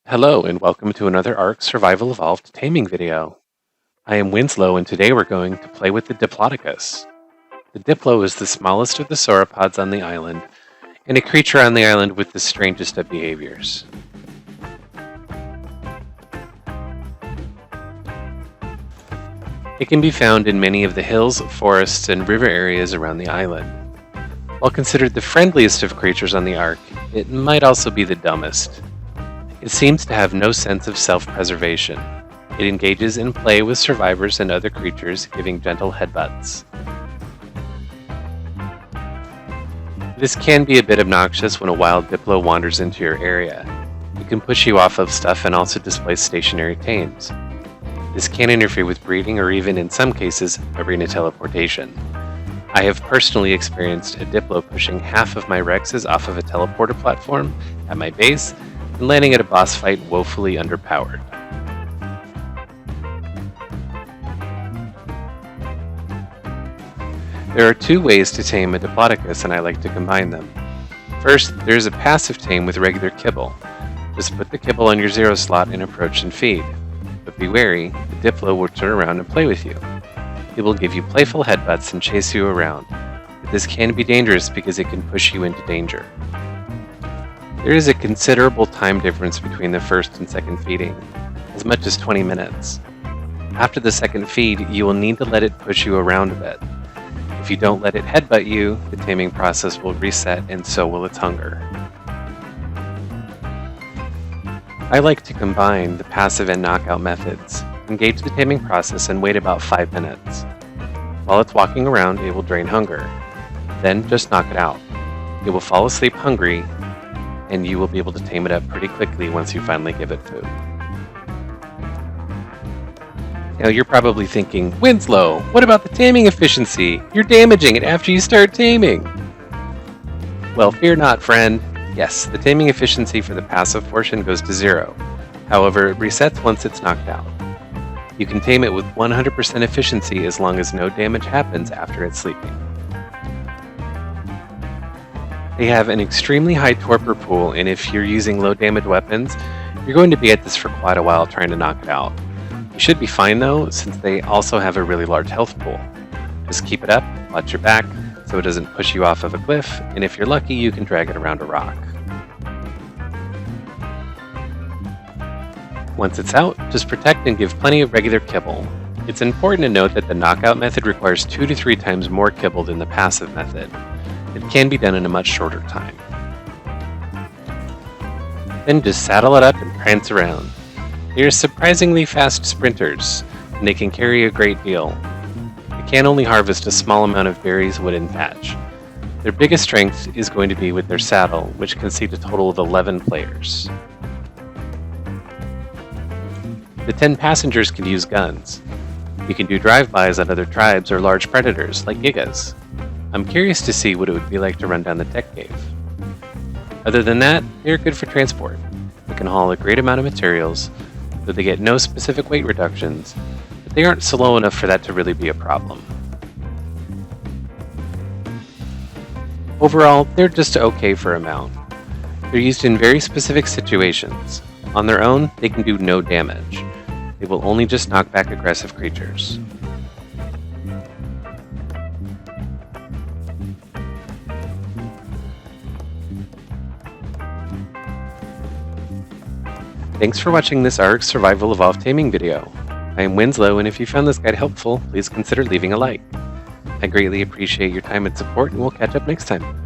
Hello and welcome to another ARK Survival Evolved taming video. I am Winslow and today we're going to play with the Diplodocus. The Diplo is the smallest of the sauropods on the island and a creature on the island with the strangest of behaviors. It can be found in many of the hills, forests, and river areas around the island. While considered the friendliest of creatures on the Ark, it might also be the dumbest. It seems to have no sense of self-preservation. It engages in play with survivors and other creatures, giving gentle headbutts. This can be a bit obnoxious when a wild Diplo wanders into your area. It can push you off of stuff and also displace stationary tames. This can interfere with breeding or even, in some cases, arena teleportation. I have personally experienced a Diplo pushing half of my Rexes off of a teleporter platform at my base and landing at a boss fight woefully underpowered. There are two ways to tame a Diplodocus, and I like to combine them. First, there is a passive tame with regular kibble. Just put the kibble on your 0 slot and approach and feed. But be wary, the Diplo will turn around and play with you. It will give you playful headbutts and chase you around, but this can be dangerous because it can push you into danger. There is a considerable time difference between the first and second feeding, as much as 20 minutes. After the second feed, you will need to let it push you around a bit. If you don't let it headbutt you, the taming process will reset and so will its hunger. I like to combine the passive and knockout methods. Engage the taming process and wait about 5 minutes. While it's walking around, it will drain hunger. Then just knock it out. It will fall asleep hungry, and you will be able to tame it up pretty quickly once you finally give it food. Now you're probably thinking, Winslow, what about the taming efficiency? You're damaging it after you start taming. Well, fear not, friend. Yes, the taming efficiency for the passive portion goes to 0. However, it resets once it's knocked out. You can tame it with 100% efficiency as long as no damage happens after it's sleeping. They have an extremely high Torpor Pool, and if you're using low damage weapons, you're going to be at this for quite a while trying to knock it out. You should be fine though, since they also have a really large health pool. Just keep it up, watch your back, so it doesn't push you off of a cliff, and if you're lucky, you can drag it around a rock. Once it's out, just protect and give plenty of regular kibble. It's important to note that the knockout method requires 2 to 3 times more kibble than the passive method. It can be done in a much shorter time. Then just saddle it up and prance around. They are surprisingly fast sprinters, and they can carry a great deal. They can only harvest a small amount of berries, wood, and thatch. Their biggest strength is going to be with their saddle, which can seat a total of 11 players. The 10 passengers can use guns. You can do drive-bys on other tribes or large predators, like gigas. I'm curious to see what it would be like to run down the tech cave. Other than that, they're good for transport. They can haul a great amount of materials, though they get no specific weight reductions, but they aren't slow enough for that to really be a problem. Overall, they're just okay for a mount. They're used in very specific situations. On their own, they can do no damage. They will only just knock back aggressive creatures. Thanks for watching this ARK Survival Evolved taming video. I am Winslow, and if you found this guide helpful, please consider leaving a like. I greatly appreciate your time and support, and we'll catch up next time.